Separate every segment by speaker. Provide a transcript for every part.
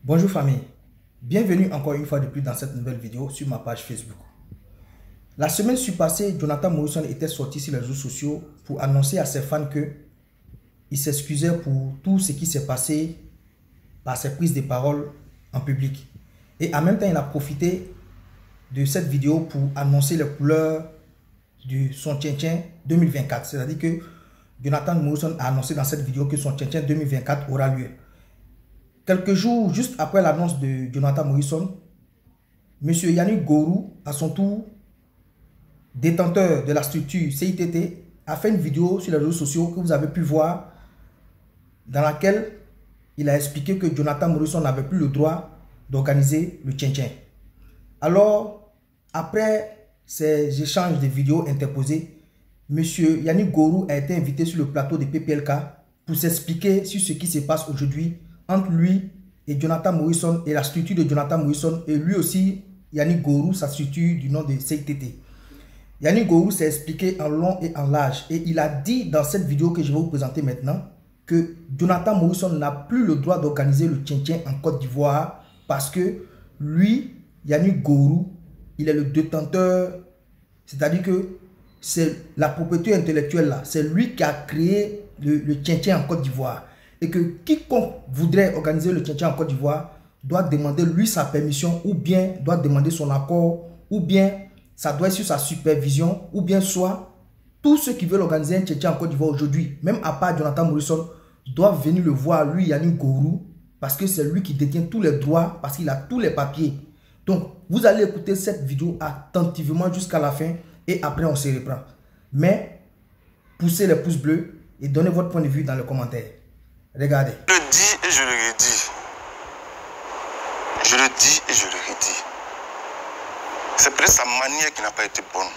Speaker 1: Bonjour famille, bienvenue encore une fois de plus dans cette nouvelle vidéo sur ma page Facebook. La semaine passée, Jonathan Morrison était sorti sur les réseaux sociaux pour annoncer à ses fans que il s'excusait pour tout ce qui s'est passé par ses prises de parole en public. Et en même temps, il a profité de cette vidéo pour annoncer les couleurs de son Tchétchène 2024. C'est-à-dire que Jonathan Morrison a annoncé dans cette vidéo que son Tchétchène 2024 aura lieu. Quelques jours juste après l'annonce de Jonathan Morrison, M. Yannick Gourou, à son tour, détenteur de la structure CITT, a fait une vidéo sur les réseaux sociaux que vous avez pu voir, dans laquelle il a expliqué que Jonathan Morrison n'avait plus le droit d'organiser le Tchétchène. Alors, après ces échanges de vidéos interposés, M. Yannick Gourou a été invité sur le plateau de PPLK pour s'expliquer sur ce qui se passe aujourd'hui entre lui et Jonathan Morrison et la structure de Jonathan Morrison et lui aussi, Yannick Gourou, sa structure du nom de CITT. Yannick Gourou s'est expliqué en long et en large et il a dit dans cette vidéo que je vais vous présenter maintenant que Jonathan Morrison n'a plus le droit d'organiser le Tchétchène en Côte d'Ivoire parce que lui, Yannick Gourou, il est le détenteur, c'est-à-dire que c'est la propriété intellectuelle là, c'est lui qui a créé le Tchétchène en Côte d'Ivoire. Et que quiconque voudrait organiser le Tchétchène en Côte d'Ivoire doit demander lui sa permission ou bien doit demander son accord ou bien ça doit être sur sa supervision ou bien soit tous ceux qui veulent organiser un Tchétchène en Côte d'Ivoire aujourd'hui, même à part Jonathan Morrison, doivent venir le voir, lui Yannick Gourou, parce que c'est lui qui détient tous les droits, parce qu'il a tous les papiers. Donc, vous allez écouter cette vidéo attentivement jusqu'à la fin et après on se reprend. Mais, poussez les pouces bleus et donnez votre point de vue dans les commentaires. Regardez.
Speaker 2: Je le dis et je le redis. Je le dis et je le redis. C'est peut-être sa manière qui n'a pas été bonne.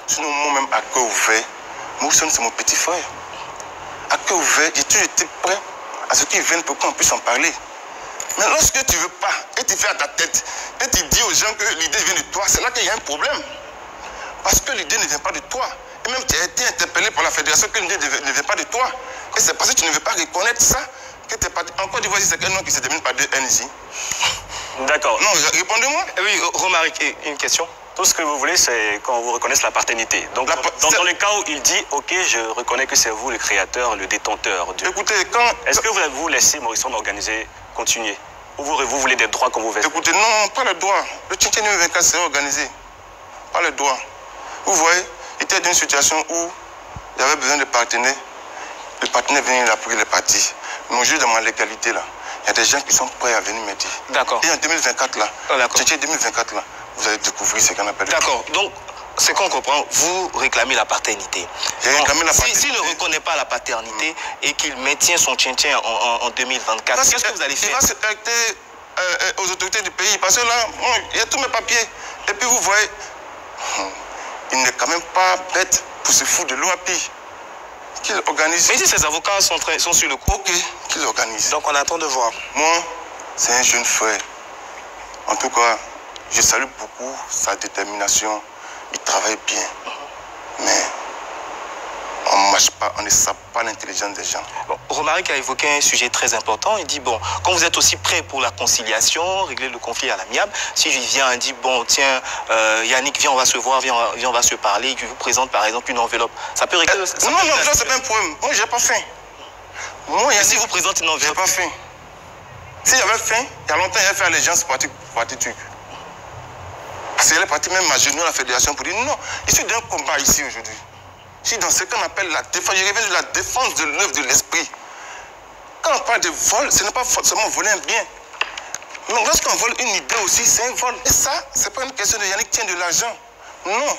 Speaker 2: Sinon, moi-même, à cœur ouvert, Morrison, c'est mon petit frère. À cœur ouvert, j'ai toujours été prêt à ce qu'ils viennent pour qu'on puisse en parler. Mais lorsque tu ne veux pas, et tu fais à ta tête, et tu dis aux gens que l'idée vient de toi, c'est là qu'il y a un problème. Parce que l'idée ne vient pas de toi. Et même tu as été interpellé par la fédération que l'idée ne vient pas de toi. Et c'est parce que tu ne veux pas reconnaître ça que tu n'es pas... Encore du c'est un nom qui se termine par deux NJ.
Speaker 3: D'accord.
Speaker 2: Non, répondez-moi.
Speaker 3: Oui, Romaric, une question. Tout ce que vous voulez, c'est qu'on vous reconnaisse la paternité. Donc, dans le cas où il dit, OK, je reconnais que c'est vous le créateur, le détenteur.
Speaker 2: Écoutez,
Speaker 3: est-ce que vous laissez Morrison organiser, continuer? Ou vous voulez des droits qu'on vous verse?
Speaker 2: Écoutez, non, pas le droit. Le Tchétchène 2024 c'est organisé. Pas le droit. Vous voyez, il était dans une situation où il y avait besoin de partenaires. Le partenaire venait appuyer les partis. Mais aujourd'hui, dans ma légalité, là, il y a des gens qui sont prêts à venir m'aider.
Speaker 3: D'accord.
Speaker 2: Et en 2024, là, Tchétchène 2024, là, vous allez découvrir ce qu'on appelle...
Speaker 3: D'accord. Donc, ce qu'on comprend, vous réclamez la paternité. S'il ne reconnaît pas la paternité et qu'il maintient son Tchétchène en 2024, qu'est-ce que vous allez faire?
Speaker 2: Il va se traiter aux autorités du pays. Parce que là, il y a tous mes papiers. Et puis vous voyez, il n'est quand même pas bête pour se foutre de l'OAPI. Qu'il organise.
Speaker 3: Mais si ses avocats sont sur le coup.
Speaker 2: Ok, qu'il organise.
Speaker 3: Donc on attend de voir.
Speaker 2: Moi, c'est un jeune frère. En tout cas, je salue beaucoup sa détermination. Il travaille bien. Mais on ne marche pas, on ne sape pas l'intelligence des gens.
Speaker 3: Bon, Romaric a évoqué un sujet très important. Il dit, bon, quand vous êtes aussi prêt pour la conciliation, régler le conflit à l'amiable, si je viens et dis, bon, tiens, Yannick, viens, on va se voir, viens, on va se parler, je vous présente par exemple une enveloppe, ça peut régler...
Speaker 2: non, ça c'est pas un problème. Moi, j'ai pas faim.
Speaker 3: Moi, Yannick, si vous présentez une enveloppe...
Speaker 2: J'ai pas faim. Si j'avais faim, il y a longtemps, il avait fait allégeance pour parti truc. Parce qu'il est parti même à genoux à la fédération pour dire, non, je suis dans un combat ici aujourd'hui. Je suis dans ce qu'on appelle la défense. Je reviens de la défense de l'œuvre de l'esprit. Quand on parle de vol, ce n'est pas forcément voler un bien. Mais lorsqu'on vole une idée aussi, c'est un vol. Et ça, ce n'est pas une question de Yannick tient de l'argent. Non.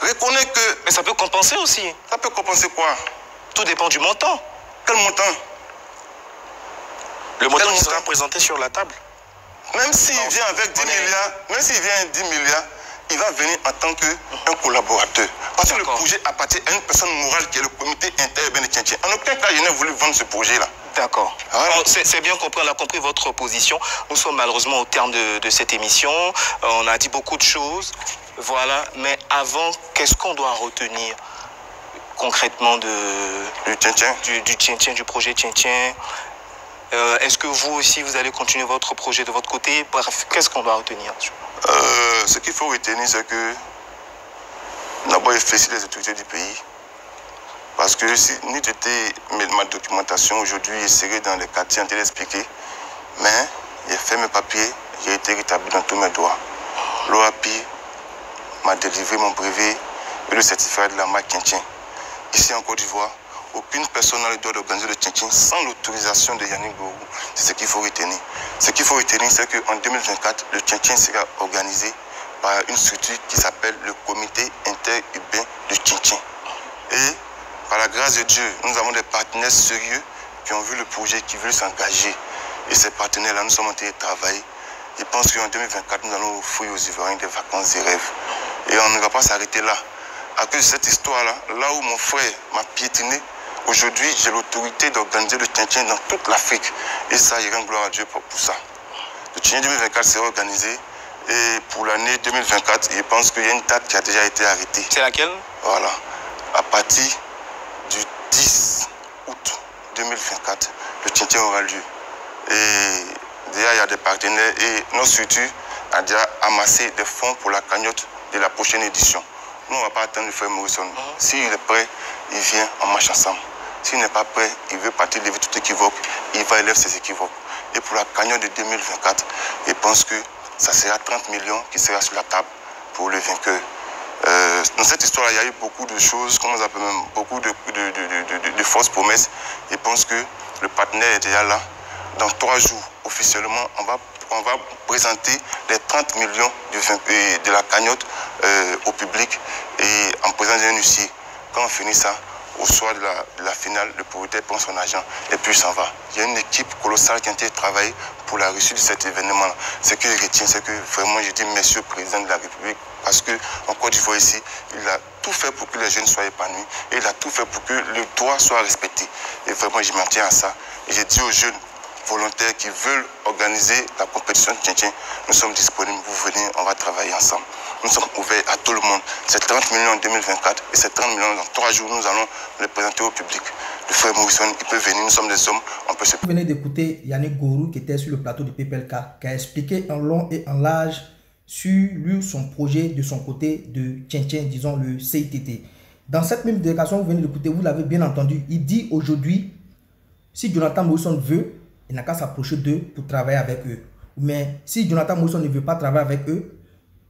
Speaker 2: Reconnais que...
Speaker 3: Mais ça peut compenser aussi.
Speaker 2: Ça peut compenser quoi?
Speaker 3: Tout dépend du montant.
Speaker 2: Quel montant?
Speaker 3: Le montant qui sera présenté sur la table.
Speaker 2: Même s'il vient avec 10 milliards, même s'il vient avec 10 milliards, il va venir en tant qu'un collaborateur. Parce que le projet appartient à une personne morale qui est le comité interurbain de Tchétchène. En aucun cas, je n'ai voulu vendre ce projet-là.
Speaker 3: D'accord. C'est bien compris, on a compris votre position. Nous sommes malheureusement au terme de cette émission. On a dit beaucoup de choses. Voilà. Mais avant, qu'est-ce qu'on doit retenir concrètement du Tchétchène, du projet Tchétchène? Est-ce que vous aussi, vous allez continuer votre projet de votre côté? Bref, qu'est-ce qu'on doit retenir?
Speaker 2: Ce qu'il faut retenir, c'est que d'abord, il félicite les autorités du pays. Parce que si n'eût été ma documentation aujourd'hui, je serais dans les quartiers en train d'expliquer. Mais j'ai fait mes papiers, j'ai été rétabli dans tous mes droits. L'OAPI m'a délivré mon brevet et le certificat de la marque Tchintchen. Ici en Côte d'Ivoire, aucune personne n'a le droit d'organiser le Tchintchen sans l'autorisation de Yannick Gourou. C'est ce qu'il faut retenir. Ce qu'il faut retenir, c'est qu'en 2024, le Tchintchen sera organisé par une structure qui s'appelle le Comité interurbain du Tchintchen. Et par la grâce de Dieu, nous avons des partenaires sérieux qui ont vu le projet, qui veulent s'engager. Et ces partenaires-là, nous sommes en train de travailler. Je pense qu'en 2024, nous allons offrir aux Ivoiriens des vacances et rêves. Et on ne va pas s'arrêter là. À cause de cette histoire-là, là où mon frère m'a piétiné, aujourd'hui, j'ai l'autorité d'organiser le Tchintchen dans toute l'Afrique. Et ça, je rends gloire à Dieu pour ça. Le Tchintchen 2024 sera organisé. Et pour l'année 2024, je pense qu'il y a une date qui a déjà été arrêtée.
Speaker 3: C'est laquelle?
Speaker 2: Voilà. À partir du 10 août 2024, le Tchintchen aura lieu. Et déjà, il y a des partenaires et notre structure a déjà amassé des fonds pour la cagnotte de la prochaine édition. Nous, on ne va pas attendre le frère Morrison. S'il est prêt, il vient, on marche ensemble. S'il n'est pas prêt, il veut partir lever tout équivoque, il va élever ses équivoques. Et pour la cagnotte de 2024, je pense que ça sera 30 millions qui sera sur la table pour le vainqueur. Dans cette histoire, il y a eu beaucoup de choses, comment on appelle même, beaucoup de fausses promesses. Je pense que le partenaire est déjà là. Dans 3 jours, officiellement, on va présenter les 30 millions de la cagnotte au public et en présence d'un huissier. Quand on finit ça, au soir de la finale, le propriétaire prend son argent et puis il s'en va. Il y a une équipe colossale qui a été travaillée pour la réussite de cet événement-là. Ce que je retiens, c'est que vraiment, je dis merci au président de la République parce qu'en Côte d'Ivoire ici, il a tout fait pour que les jeunes soient épanouis et il a tout fait pour que le droit soit respecté. Et vraiment, je m'en tiens à ça. Et j'ai dit aux jeunes volontaires qui veulent organiser la compétition de Tchintchen, nous sommes disponibles, vous venez, on va travailler ensemble. Nous sommes ouverts à tout le monde. C'est 30 millions en 2024 et ces 30 millions dans 3 jours, nous allons les présenter au public. Le frère Morrison, il peut venir, nous sommes des hommes, on peut se...
Speaker 1: Vous venez d'écouter Yannick Gourou qui était sur le plateau de PPLK, qui a expliqué en long et en large sur lui, son projet de son côté de Tchintchen, disons le CITT. Dans cette même déclaration, vous venez d'écouter, vous l'avez bien entendu, il dit aujourd'hui, si Jonathan Morrison veut, il n'a qu'à s'approcher d'eux pour travailler avec eux. Mais si Jonathan Morrison ne veut pas travailler avec eux,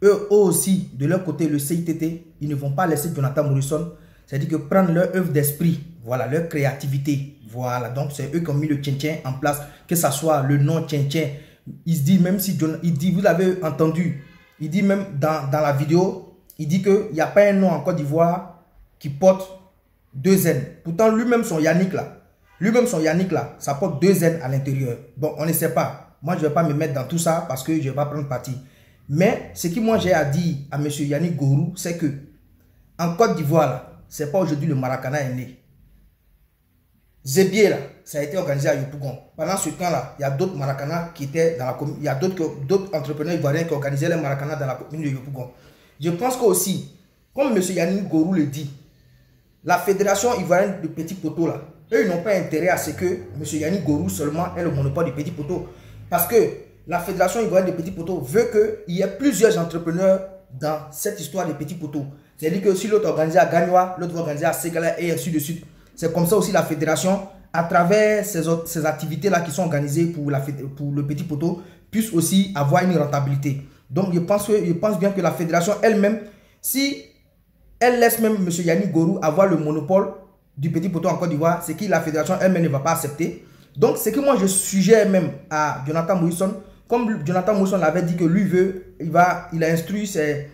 Speaker 1: eux aussi, de leur côté, le CITT, ils ne vont pas laisser Jonathan Morrison, c'est-à-dire que prendre leur œuvre d'esprit, voilà, leur créativité, voilà, donc c'est eux qui ont mis le Tchintchen en place, que ça soit le nom Tchintchen. Il se dit, même si, il dit, vous l'avez entendu, il dit même dans la vidéo, il dit qu'il n'y a pas un nom en Côte d'Ivoire qui porte 2 N. Pourtant, lui-même, son Yannick là, ça porte 2 N à l'intérieur. Bon, on ne sait pas. Moi, je ne vais pas me mettre dans tout ça parce que je ne vais pas prendre parti. Mais ce que moi j'ai à dire à M. Yannick Gourou, c'est que en Côte d'Ivoire, ce n'est pas aujourd'hui le Maracana est né. Zébier, là, ça a été organisé à Yopougon. Pendant ce temps-là, il y a d'autres Maracana qui étaient dans la commune. Il y a d'autres entrepreneurs ivoiriens qui organisaient les Maracana dans la commune de Yopougon. Je pense qu'aussi, comme M. Yannick Gourou le dit, la fédération ivoirienne de petits poteaux, là, eux, ils n'ont pas intérêt à ce que M. Yannick Gourou seulement ait le monopole des petits poteaux. Parce que la fédération ivoirienne des petits poteaux veut qu'il y ait plusieurs entrepreneurs dans cette histoire des petits poteaux. C'est-à-dire que si l'autre organise à Gagnoa, l'autre va organiser à Ségala et ainsi de suite. C'est comme ça aussi la fédération, à travers ces activités-là qui sont organisées pour le petit poteau, puisse aussi avoir une rentabilité. Donc je pense bien que la fédération elle-même, si elle laisse même M. Yannick Gourou avoir le monopole du petit poteau en Côte d'Ivoire, c'est que la fédération elle-même ne va pas accepter. Donc c'est que moi je suggère même à Jonathan Morrison, comme Jonathan Morrison l'avait dit que lui veut, il a instruit ses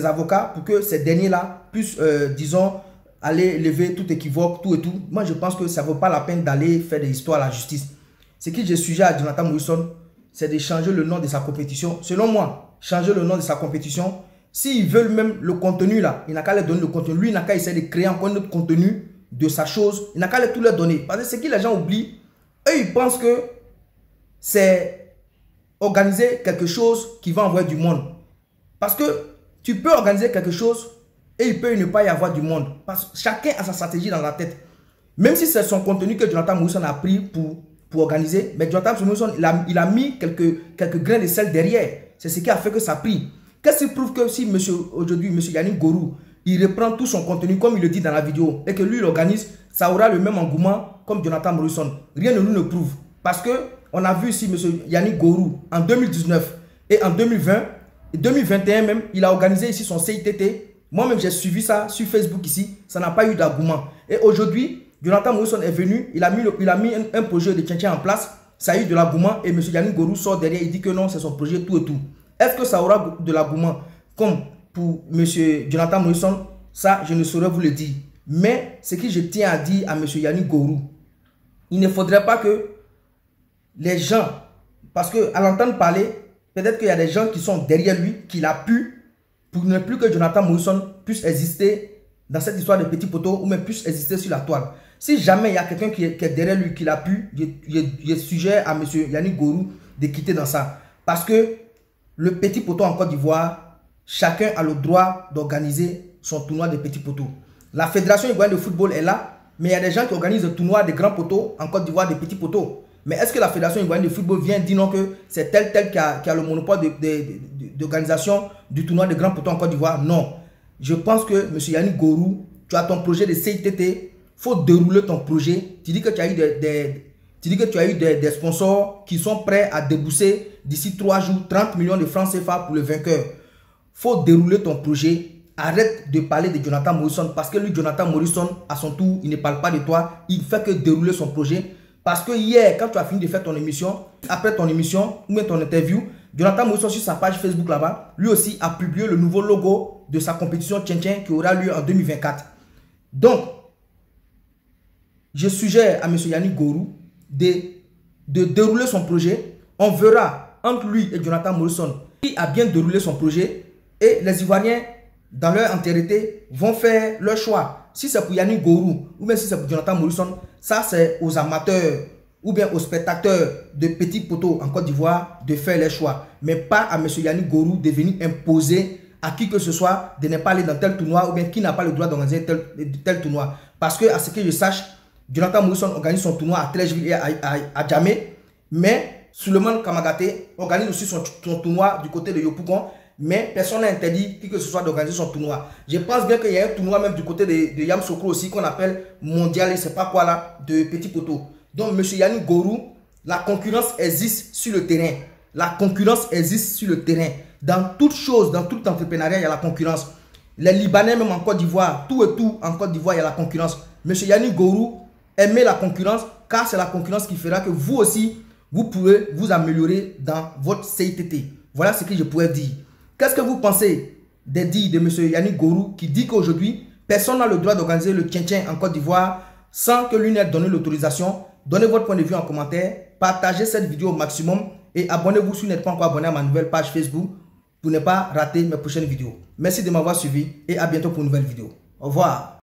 Speaker 1: avocats pour que ces derniers-là puissent, disons, aller lever tout équivoque, tout et tout. Moi je pense que ça ne vaut pas la peine d'aller faire des histoires à la justice. Ce que je suggère à Jonathan Morrison, c'est de changer le nom de sa compétition. Selon moi, changer le nom de sa compétition. S'ils veulent même le contenu là, il n'a qu'à leur donner le contenu. Lui, il n'a qu'à essayer de créer encore un autre contenu de sa chose. Il n'a qu'à tout leur donner. Parce que ce que les gens oublient, eux, ils pensent que c'est organiser quelque chose qui va envoyer du monde. Parce que tu peux organiser quelque chose et il peut ne pas y avoir du monde. Parce que chacun a sa stratégie dans la tête. Même si c'est son contenu que Jonathan Morrison a pris pour pour organiser. Mais Jonathan Morrison, il a mis quelques grains de sel derrière. C'est ce qui a fait que ça a pris. Qu'est-ce qui prouve que si aujourd'hui, M. Yannick Gorou, il reprend tout son contenu comme il le dit dans la vidéo et que lui, il organise, ça aura le même engouement comme Jonathan Morrison. Rien ne nous le prouve. Parce que on a vu ici M. Yannick Gorou en 2019 et en 2020, et 2021 même, il a organisé ici son CITT. Moi-même, j'ai suivi ça sur Facebook ici. Ça n'a pas eu d'engouement. Et aujourd'hui, Jonathan Morrison est venu. Il a mis un projet de Tchentchen en place. Ça a eu de l'engouement. Et M. Yannick Gorou sort derrière. Il dit que non, c'est son projet tout et tout. Est-ce que ça aura de l'engouement comme pour M. Jonathan Morrison? Ça, je ne saurais vous le dire. Mais ce que je tiens à dire à M. Yannick Gorou, il ne faudrait pas que les gens, parce qu'à l'entendre parler, peut-être qu'il y a des gens qui sont derrière lui, qu'il a pu, pour ne plus que Jonathan Morrison puisse exister dans cette histoire de petits poteaux ou même puisse exister sur la toile. Si jamais il y a quelqu'un qui est derrière lui, qu'il a pu, il est sujet à M. Yannick Gorou de quitter dans ça. Parce que le petit poteau en Côte d'Ivoire, chacun a le droit d'organiser son tournoi de petits poteaux. La Fédération ivoirienne de football est là, mais il y a des gens qui organisent le tournoi de grands poteaux en Côte d'Ivoire de petits poteaux. Mais est-ce que la Fédération ivoirienne de football vient dire non que c'est tel qui a le monopole d'organisation du tournoi de grands poteaux en Côte d'Ivoire? Non. Je pense que M. Yannick Gorou, tu as ton projet de CITT, il faut dérouler ton projet. Tu dis que tu as eu des sponsors qui sont prêts à débourser d'ici 3 jours 30 millions de francs CFA pour le vainqueur. Il faut dérouler ton projet. Arrête de parler de Jonathan Morrison parce que lui, Jonathan Morrison, à son tour, il ne parle pas de toi. Il fait que dérouler son projet. Parce que hier, quand tu as fini de faire ton émission, après ton émission ou même ton interview, Jonathan Morrison sur sa page Facebook là-bas, lui aussi a publié le nouveau logo de sa compétition Tchentchen qui aura lieu en 2024. Donc, je suggère à M. Yannick Gorou de dérouler son projet. On verra entre lui et Jonathan Morrison qui a bien déroulé son projet et les Ivoiriens, dans leur entièreté, vont faire leur choix. Si c'est pour Yannick Gorou ou bien si c'est pour Jonathan Morrison, ça c'est aux amateurs ou bien aux spectateurs de petits poteaux en Côte d'Ivoire de faire les choix. Mais pas à M. Yannick Gorou de venir imposer à qui que ce soit de ne pas aller dans tel tournoi ou bien qui n'a pas le droit d'organiser tel tournoi. Parce que à ce que je sache, Jonathan Morrison organise son tournoi à Trècheville et à Djamé. Mais Souleymane Kamagaté organise aussi son tournoi du côté de Yopougon. Mais personne n'a interdit qui que ce soit d'organiser son tournoi. Je pense bien qu'il y a un tournoi même du côté de Yamoussoukro aussi qu'on appelle mondial et c'est pas quoi là, de petits poteaux. Donc M. Yannick Gorou, la concurrence existe sur le terrain. La concurrence existe sur le terrain. Dans toute chose, dans tout entrepreneuriat, il y a la concurrence. Les Libanais même en Côte d'Ivoire, tout et tout en Côte d'Ivoire, il y a la concurrence. M. Yannick Gorou, aimez la concurrence car c'est la concurrence qui fera que vous aussi, vous pourrez vous améliorer dans votre CITT. Voilà ce que je pourrais dire. Qu'est-ce que vous pensez des dires de M. Yannick Gorou qui dit qu'aujourd'hui, personne n'a le droit d'organiser le Tchentchen en Côte d'Ivoire sans que lui n'ait donné l'autorisation? Donnez votre point de vue en commentaire, partagez cette vidéo au maximum et abonnez-vous si vous n'êtes pas encore abonné à ma nouvelle page Facebook pour ne pas rater mes prochaines vidéos. Merci de m'avoir suivi et à bientôt pour une nouvelle vidéo. Au revoir.